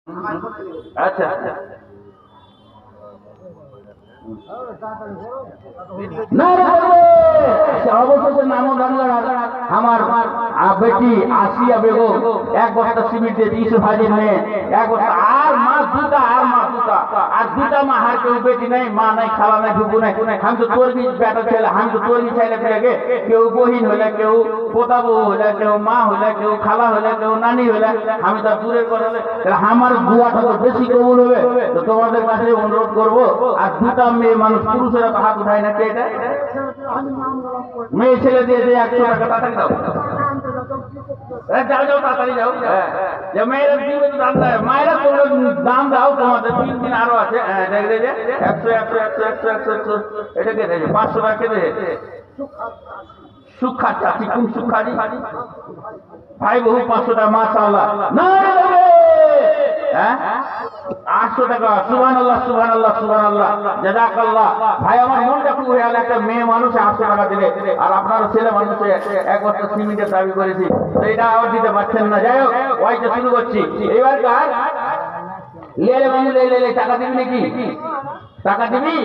আচ্ছা অবশেষে নাম আমার বেটি আসিয়া বেগম এক বস্তা সিমেন্ট দিয়ে ইসু হাজির মেয়ে এক বস্তা আর মাছ দুটা আর দুটা মা হার কেউ বেটি নাই মা নাই খালা নাই ঢুকু নাই আমি তো তোর বেটা ছেলে আমি তো তোর ছেলে পেলে কেউ বহিন হলে কেউ পোতা বউ হলে কেউ মা হলে কেউ খালা হলে কেউ নানি হলে আমি তো দূরের কথা আমার গুয়াটা তো বেশি কবুল হবে তো তোমাদের কাছে অনুরোধ করবো আর দুটা মেয়ে মানুষ পুরুষেরা তো হাত উঠায় না কে এটা মেয়ে ছেলে দিয়ে 100 টাকা তাড়াতাড়ি দাও যাও তাড়াতাড়ি যাও মেয়েরা দিবে তো দাম দেয় মায়েরা দাম দাও তোমাদের 3 দিন আরো আছে দেখে 100 এটা কে দেয় 500 টাকা কে দেয় সুখা চাচি কোন সুখারি ভাই বহু 500 টাকা মাশাআল্লাহ না হ্যাঁ 800 টাকা সুবহানাল্লাহ জাযাকাল্লাহ ভাই আমার মনটা খুব হয়ে গেল একটা মেয়ে মানুষ 800 টাকা দিলে আর আপনার ছেলে মানুষ এক বস্তা সিমেন্টের দাবি করেছি তো এটা আবার দিতে পারছেন না যাই হোক ওইটা শুরু করছি এবার কার লে মামু লে টাকা দিবি নাকি টাকা দিবি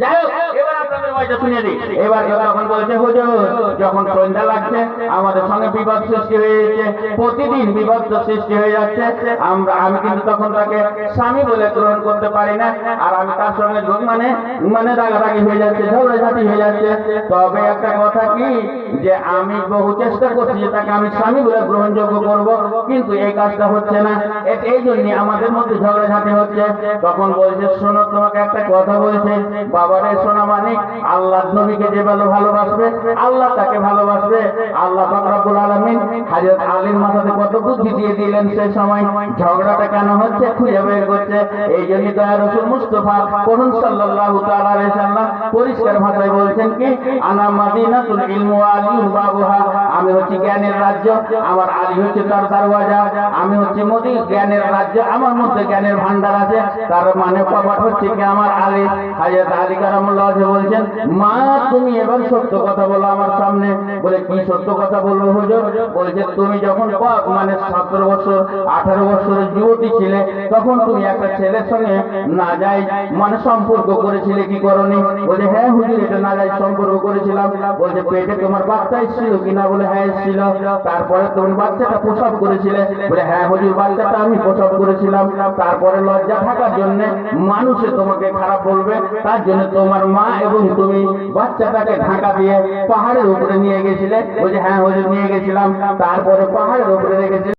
যাই হোক এবার আপনাদের ওইটা শুনে দিই এবার যখন বলছে হুজুর যখন সন্ধ্যা লাগছে আমাদের সঙ্গে বিবাদ সৃষ্টি হয়ে যাচ্ছে প্রতিদিন বিবাদ সৃষ্টি হয়ে যাচ্ছে আমি কিন্তু তখন তাকে স্বামী বলে গ্রহণ করতে পারি না আর আমি তার সঙ্গে মানে রাগারাগি হয়ে যাচ্ছে ঝগড়াঝাটি হয়ে যাচ্ছে তবে একটা কথা কি যে আমি বহু চেষ্টা করছি যে তাকে আমি স্বামী বলে গ্রহণযোগ্য করব কিন্তু এই কাজটা হচ্ছে না এই জন্য আমাদের মধ্যে ঝগড়াঝাটি হচ্ছে তখন বলছে শোনো তোমাকে একটা কথা বলছে বাবারে সোনা মানিক আল্লাহ নবীকে যে ভালোবাসবে আল্লাহ তাকে ভালোবাসবে আল্লাহ পাক রব্বুল আলামিন হযরত আলীর মাথাতে কত বুদ্ধি দিয়ে দিলেন সেই সময় ঝগড়াটা কেন হচ্ছে খুঁজে বের করছে এই জন্য দয়া রাসূল মুস্তাফা করুন সাল্লাল্লাহু তাআলা আলাইহি সাল্লাম পরিষ্কার ভাষায় বলছেন কি আনা মাদিনাতুল ইলম ওয়া আলী বাবুহা আমি হচ্ছি জ্ঞানের রাজ্য আমার আলী হচ্ছে তার দরওয়াজা আমি হচ্ছি মদি জ্ঞানের রাজ্য আমার মধ্যে জ্ঞানের ভান্ডার আছে তার মানে কপাট হচ্ছে কি আমার আলী হযরত আলী কারামুল্লাহ বলছেন মা তুমি এবার সত্য কথা বলো আমার সামনে বলে কি সত্য কথা বলবো হুজুর বলছে তুমি যখন মানে 17 বছর 18 বছরের যুবতী ছিলে তখন তুমি একটা ছেলের সঙ্গে নাজায়েজ মানে সম্পর্ক করেছিলে কি করনি বলে হ্যাঁ হুজুর এটা নাজায়েজ সম্পর্ক করেছিলাম বলছে পেটে তোমার বাচ্চা ছিল কিনা বলে হ্যাঁ ছিল তারপরে তুমি বাচ্চাটা প্রসব করেছিলে বলে হ্যাঁ হুজুর বাচ্চাটা আমি প্রসব করেছিলাম তারপরে লজ্জা থাকার জন্য মানুষে তোমাকে খারাপ বলবে তার জন্য তোমার মা এবং তুমি বাচ্চাটাকে ঢাকা দিয়ে পাহাড়ের উপরে নিয়ে গেছিলে বলছে হ্যাঁ হুজুর নিয়ে গেছিলাম তারপরে পাহাড়ের উপরে রেখেছিলে